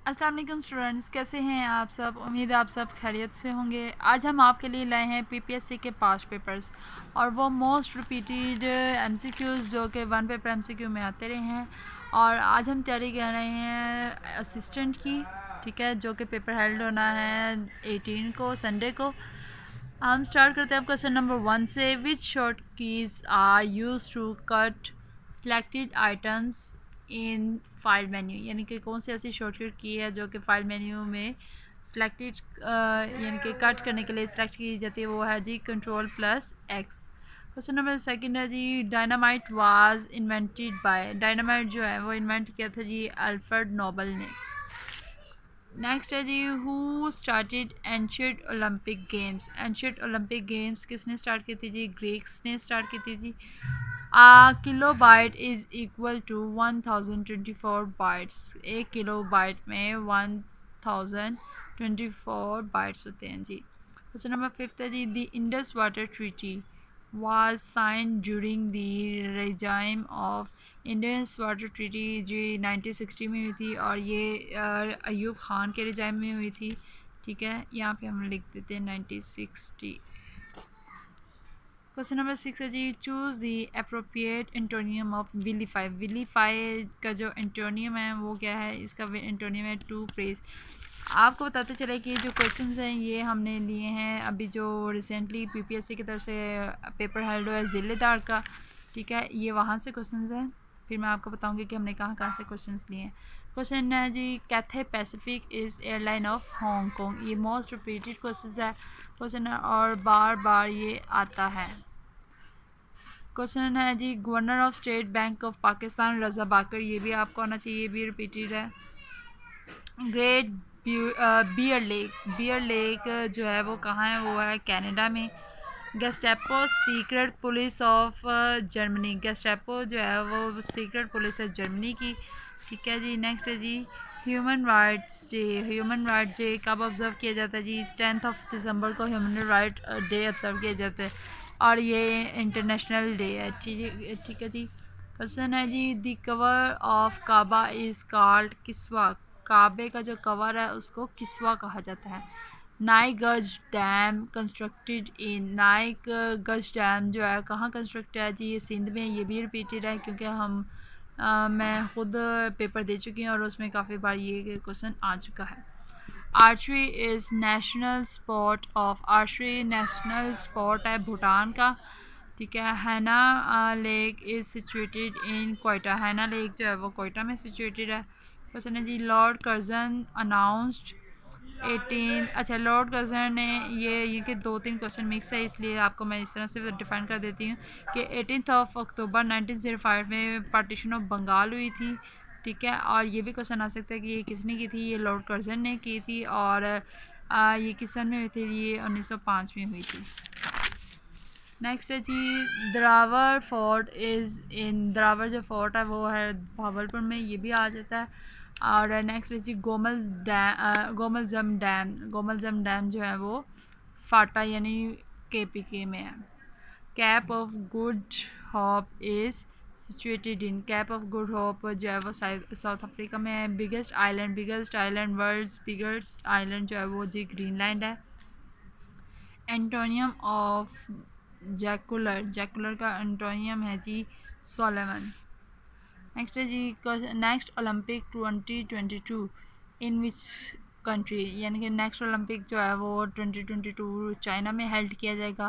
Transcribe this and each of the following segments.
अस्सलाम वालेकुम स्टूडेंट्स, कैसे हैं आप सब। उम्मीद है आप सब खैरियत से होंगे। आज हम आपके लिए लाए हैं पीपीएससी के पास्ट पेपर्स और वो मोस्ट रिपीटेड एमसीक्यूज़ जो कि वन पेपर एमसीक्यू में आते रहे हैं। और आज हम तैयारी कर रहे हैं असिस्टेंट की, ठीक है, जो कि पेपर हेल्ड होना है 18 को, संडे को। हम स्टार्ट करते हैं क्वेश्चन नंबर 1 से। Which short keys are used to cut selected items in file menu, यानी कि कौन सी ऐसी शॉर्टकट की है जो कि फाइल मेन्यू में सिलेक्टेड यानी कि कट करने के लिए सिलेक्ट की जाती है। वो है जी Ctrl+X। क्वेश्चन नंबर सेकंड है जी dynamite was invented by, dynamite जो है वो इन्वेंट किया था जी अल्फ्रेड नोबल ने। नेक्स्ट है जी who started ancient Olympic games, ancient Olympic games किसने स्टार्ट की थी जी, ग्रीक्स ने स्टार्ट की थी जी। Kilobyte is equal to 1024 bytes, एक किलो बाइट में 1024 बाइट्स होते हैं जी। क्वेश्चन नंबर फिफ्थ है जी the Indus Water Treaty was signed during the regime of Indus Water Treaty जी 1960 में हुई थी और ये अयूब ख़ान के रिजाइम में हुई थी, ठीक है। यहाँ पे हम लिख देते हैं 1960। क्वेश्चन नंबर 6 है जी choose the appropriate antonym of vilify, vilify का जो एंटोनियम है वो क्या है, इसका एंटोनियम है टू प्रेज। आपको बताते चले कि जो क्वेश्चंस हैं ये हमने लिए हैं अभी जो रिसेंटली पीपीएससी की तरफ से पेपर हेल्ड हुआ है ज़िलेदार का, ठीक है। ये वहाँ से क्वेश्चंस हैं, फिर मैं आपको बताऊंगी कि हमने कहाँ कहाँ से क्वेश्चंस लिए हैं। क्वेश्चन है जी Cathay Pacific is airline of Hong Kong, ये मोस्ट रिपीटेड क्वेश्चन है, क्वेश्चन है और बार बार ये आता है। क्वेश्चन है जी governor of State Bank of Pakistan Raza Baqir, ये भी आपको आना चाहिए, ये भी रिपीटेड है। Great Bear Lake, Bear Lake जो है वो कहाँ है, वो है कनाडा में। Gestapo secret police of Germany, Gestapo जो है वो सीक्रेट पुलिस है जर्मनी की, ठीक है जी। नेक्स्ट है जी human rights day, human right day कब ऑब्जर्व किया जाता है जी, 10 दिसंबर को ह्यूमन राइट डे ऑब्जर्व किया जाता है और ये इंटरनेशनल डे है, ठीक है जी। क्वेश्चन है जी the cover of Kaaba is called Kiswa, काबे का जो कवर है उसको किस्वा कहा जाता है। नाइक गज डैम कंस्ट्रक्टेड इन, नाइक गज डैम जो है कहाँ कंस्ट्रक्ट है जी, ये सिंध में। ये भी रिपीटेड है क्योंकि मैं खुद पेपर दे चुकी हूँ और उसमें काफ़ी बार ये क्वेश्चन आ चुका है। Archery is national sport of, archery national sport है भूटान का, ठीक है। हैना लेक इज़ सिचुएटेड इन कोयटा, हैना लेक जो है वो कोयटा में सिचुएटेड है। क्वेश्चन है जी लॉर्ड कर्जन अनाउंस्ड 18, अच्छा लॉर्ड कर्जन ने ये कि 2-3 क्वेश्चन मिक्स है इसलिए आपको मैं इस तरह से डिफाइन कर देती हूँ कि 18 अक्टूबर 1905 में पार्टीशन ऑफ बंगाल हुई थी, ठीक है। और ये भी क्वेश्चन आ सकता है कि ये किसने की थी, ये लॉर्ड कर्जन ने की थी और ये किस सन में हुई थी, ये 1905 में हुई थी। नेक्स्ट है जी द्रावर फोर्ट इज़ इन, द्रावर जो फोर्ट है वो है भावलपुर में, ये भी आ जाता है। और नेक्स्ट है जी गोमलजम डैम, गोमलजम डैम जो है वो फाटा यानी केपीके में है। Cape of Good Hope is situated in, Cape of Good Hope जो है वो साउथ अफ्रीका में है। Biggest island world's biggest island जो है वो जी ग्रीनलैंड है। एंटोनियम ऑफ जैकुलर, जैकुलर का एंटोनियम है जी सोलेमन। नेक्स्ट है जी next Olympic 2022 in which country, यानी कि नेक्स्ट ओलंपिक जो है वो 2022 चाइना में हेल्ड किया जाएगा।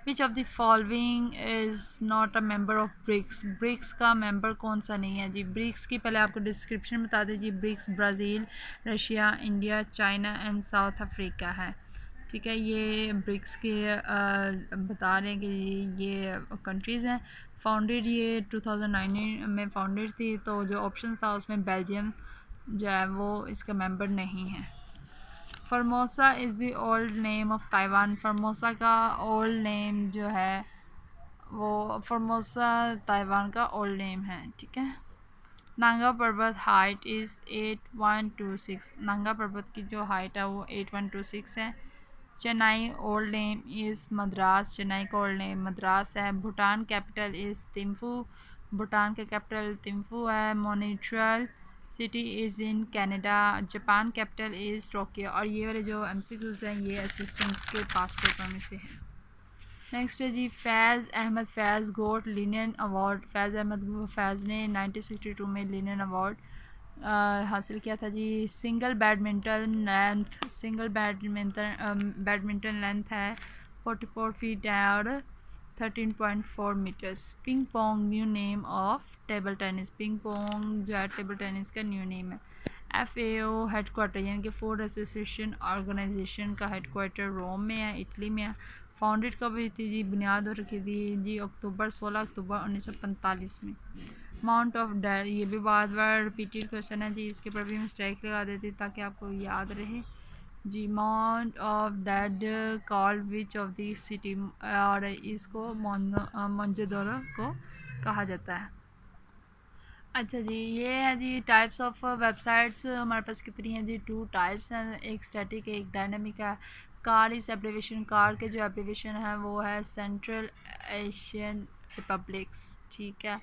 Which of the following is not a member of BRICS, BRICS का मेंबर कौन सा नहीं है जी। ब्रिक्स की पहले आपको डिस्क्रिप्शन बता दीजिए, BRICS Brazil, Russia, India, China and South Africa है, ठीक है। ये ब्रिक्स के बता रहे हैं कि ये कंट्रीज़ हैं। फाउंडेड ये 2009 में फाउंडेड थी, तो जो ऑप्शन था उसमें बेल्जियम जो है वो इसका मेंबर नहीं है। Formosa is the old name of Taiwan, Formosa का ओल्ड नेम जो है वो फॉर्मोसा ताइवान का ओल्ड नेम है, ठीक है। नांगा पर्वत हाइट इज़ 8126, नांगा पर्वत की जो हाइट है वो 8126 है। Chennai old name is Madras, Chennai का ओल्ड नेम मद्रास है। भूटान कैपिटल इज़ थिम्फू, भूटान का कैपिटल थिम्फू है। Montreal city is in Canada, Japan capital is Tokyo. और ये वाले जो MCQs हैं ये असिस्टेंट के पास पेपर में से हैं। नेक्स्ट है जी फैज़ अहमद फैज़ गोट लिनन अवार्ड। फैज़ अहमद फैज़ ने 1962 में लिनन अवार्ड हासिल किया था जी। बैडमिंटन लेंथ है 44 फीट है और 13.4 metres. Ping pong new name of table tennis. Ping pong जो है टेबल टेनिस का न्यू नेम है। FAO हेडक्वार्टर यानी कि फूड एसोसिएशन ऑर्गेनाइजेशन का हेडक्वार्टर रोम में है, इटली में है। फाउंडेड कब हुई थी जी? बुनियाद रखी थी जी 16 अक्टूबर 1945 में। माउंट ऑफ डेड, ये भी बार बार रिपीटेड क्वेश्चन है जी, इसके ऊपर भी मिस्टेक लगा देती ताकि आपको याद रहे जी। Mount of dead called which of the city, और इसको मोंजेदोरो को कहा जाता है। अच्छा जी, ये है जी टाइप्स ऑफ वेबसाइट्स हमारे पास कितनी हैं जी? 2 टाइप्स हैं, एक स्टैटिक एक डायनामिक है। कार इस एब्रीविएशन, कार के जो एब्रीविएशन है वो है सेंट्रल एशियन रिपब्लिक्स, ठीक है।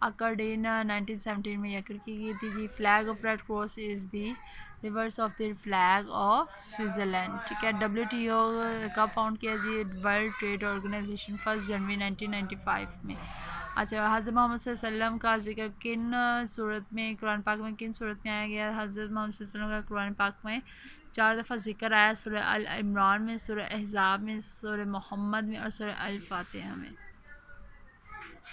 अकर्ड इन 1917 में यह की गई थी जी। Flag of Red Cross is the reverse of the flag of Switzerland, ठीक है। WTO कब फाउंड किया जी? वर्ल्ड ट्रेड ऑर्गेनाइजेशन 1 जनवरी 1995 में। अच्छा, हज़रत मोहम्मद सल्लल्लाहु अलैहि वसल्लम का जिक्र किन सूरत में, कुरान पाक में किन सूरत में आया गया? हज़रत मोहम्मद सल्लल्लाहु अलैहि वसल्लम का कुरान पाक में 4 दफ़ा जिक्र आया, सूरह अल इमरान में, सूरह अहज़ाब में, सूरह मोहम्मद में और सूरह अल फातिहा में,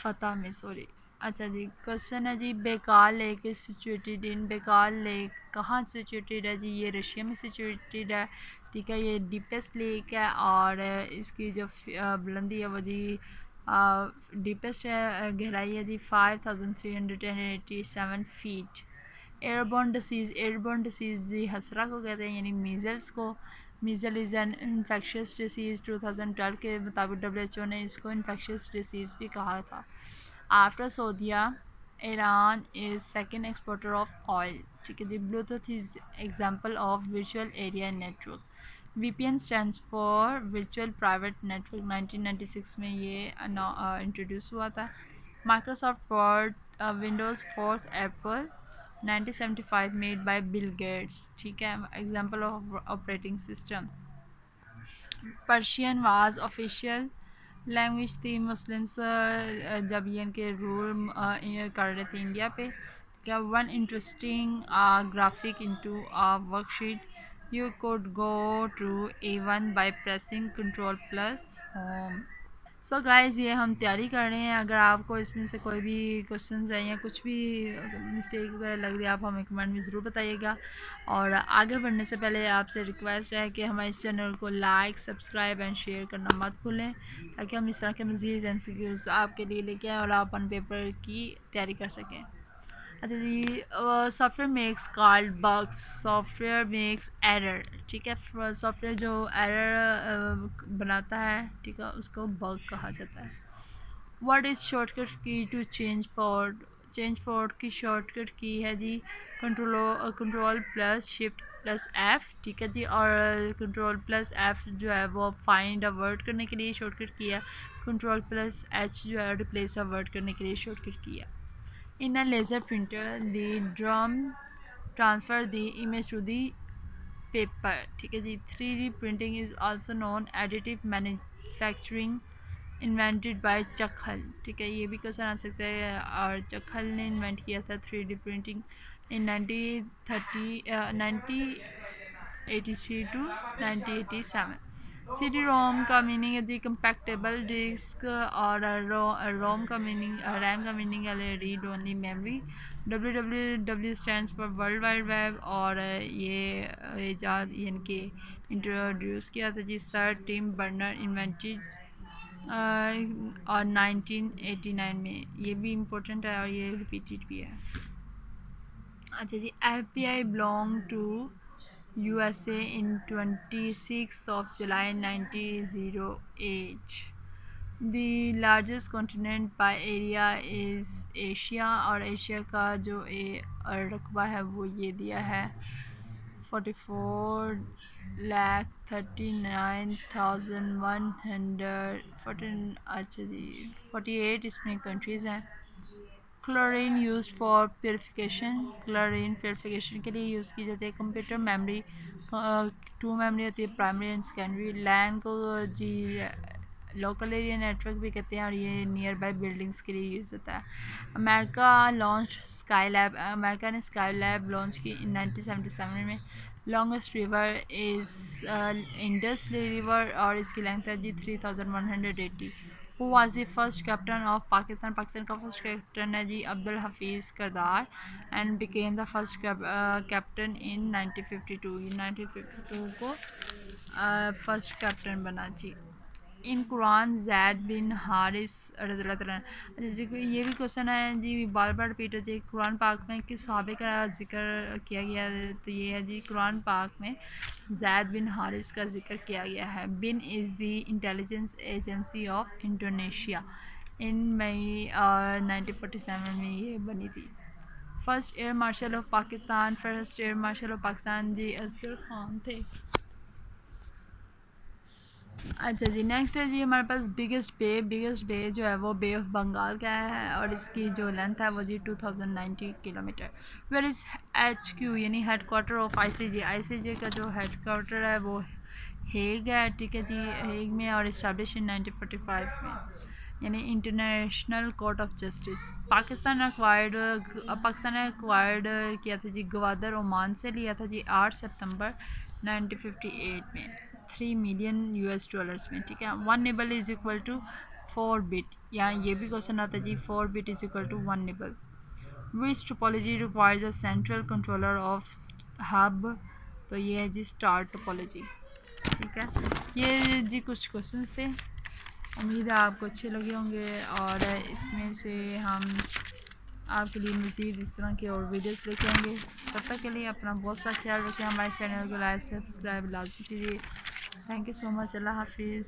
फतह में, सॉरी। अच्छा जी, क्वेश्चन है जी Baikal lake is situated in. Baikal lake कहाँ सिचुएटेड है जी? ये रशिया में सिचुएटेड है, ठीक है। ये डीपेस्ट लेक है और इसकी जो बुलंदी है वो जी डीपेस्ट है, गहराई है जी 5387 फीट। एयरबोर्न डिसीज़ जी हसरा को कहते हैं, यानी मीज़ल्स को। Measle is an infectious disease. 2012 के मुताबिक WHO ने इसको इन्फेक्शियस डिसीज़ भी कहा था। After Saudia, Iran is second exporter of oil, ठीक है जी। Bluetooth is example of virtual area network. VPN stands for virtual private network. 1996 में ये इंट्रोड्यूस हुआ था। Microsoft Word Windows 4 Apple 1975 made by Bill Gates, ठीक है। Example of operating system. Persian was official language थी मुस्लिम्स जब ये इनके रूल कर रहे थे इंडिया पे। क्या one interesting graphic into worksheet you could go to A1 by pressing control plus home. So guys, ये हम तैयारी कर रहे हैं। अगर आपको इसमें से कोई भी क्वेश्चन है या कुछ भी मिस्टेक वगैरह लग रही है आप हमें कमेंट में ज़रूर बताइएगा। और आगे बढ़ने से पहले आपसे रिक्वेस्ट है कि हमारे इस चैनल को लाइक, सब्सक्राइब एंड शेयर करना मत भूलें, ताकि हम इस तरह के मज़ीद MCQs आपके लिए लेके आएँ और आप अपन पेपर की तैयारी कर सकें। अच्छा जी, software makes called bugs. Software makes error, ठीक है। सॉफ्टवेयर जो एरर बनाता है, ठीक है, उसको बग कहा जाता है। What is shortcut key to change font? Change font की शॉर्टकट की है जी control plus shift plus F, ठीक है जी। और कंट्रोल प्लस F जो है वो फाइंड अ वर्ड करने के लिए शॉर्टकट किया। कंट्रोल प्लस H जो है रिप्लेस अ वर्ड करने के लिए शॉर्टकट किया। In a laser printer, the drum transfer the image to the paper, ठीक है जी। 3D printing is also known additive manufacturing invented by चखल, ठीक है। ये भी क्वेश्चन आ सकता है। और चखल ने इन्वेंट किया था 3D printing in 1983 to 1987। CD-ROM का मीनिंग है जी कंपैक्टेबल डिस्क, और रोम का मीनिंग, रैम का मीनिंग है read only memory. WWW stands for world wide web, और ये ईजाद इनके इंट्रोड्यूस किया था जी सर टिम बर्नर इन्वेंटेड और 1989 में। ये भी इम्पोर्टेंट है और ये रिपीटेड भी है। अच्छा जी, FBI belong to USA in 26th of July 1908। The largest continent by area is Asia, और एशिया का जो रकबा है वो ये दिया है 44,39,114। अच्छा जी, 48 इसमें कंट्रीज़ हैं। Chlorine use for purification, chlorine purification के लिए यूज़ की जाती है। कंप्यूटर मेमोरी, टू मेमोरी होती है, प्राइमरी एंड सेकेंडरी। लैन को जी लोकल एरिया नेटवर्क भी कहते हैं और ये नियर बाई बिल्डिंग्स के लिए यूज़ होता है। America launch Skylab, America ने स्काई लैब लॉन्च की इन 1977 में। Longest river is Indus river और इसकी लेंथ है जी 3180। Who was the first captain of Pakistan, Pakistan का फर्स्ट कैप्टन है जी Abdul Hafeez Kardar and became the first captain in 1952 को फर्स्ट कैप्टन बना जी। इन कुरान जैद बिन हारिस रज़ियल्लाहु तआला, अच्छा जी ये भी क्वेश्चन है जी, बार बार रिपीट होती है, कुरान पाक में किस सहाबे का जिक्र किया गया है? तो ये है जी कुरान पाक में जैद बिन हारिस का जिक्र किया गया है। BIN is the intelligence agency of Indonesia. In May 1947 में ये बनी थी। First air marshal of Pakistan, first air marshal of Pakistan जी असगर खान थे। अच्छा जी नेक्स्ट है जी हमारे पास बिगेस्ट बे जो है वो बे ऑफ बंगाल का है और इसकी जो लेंथ है वो जी 2090 किलोमीटर। वेयर इज़ HQ यानी हेड क्वार्टर ऑफ ICJ का जो हेड क्वार्टर है वो हेग है, ठीक है जी, हेग में, और इस्टेब्लिश इन 1945 में, यानी international court of justice. Pakistan ने एक्वायर्ड किया था जी गवादर ओमान से लिया था जी 8 सितंबर 1958 में $3 मिलियन में, ठीक है। 1 nibble is equal to 4 bit, यहाँ ये भी क्वेश्चन आता है जी 4 bit is equal to 1 nibble. Which topology requires a central controller of hub, तो ये है जी स्टार टोपोलॉजी, ठीक है। ये जी कुछ क्वेश्चन थे, उम्मीद है आपको अच्छे लगे होंगे और इसमें से हम आपके लिए मज़ीद इस तरह की और वीडियोस लेके आएंगे। तब तक के लिए अपना बहुत सा ख्याल रखें, हमारे चैनल को लाइक सब्सक्राइब लाजमी कीजिए। थैंक यू सो मच, अल्लाह हाफिज़।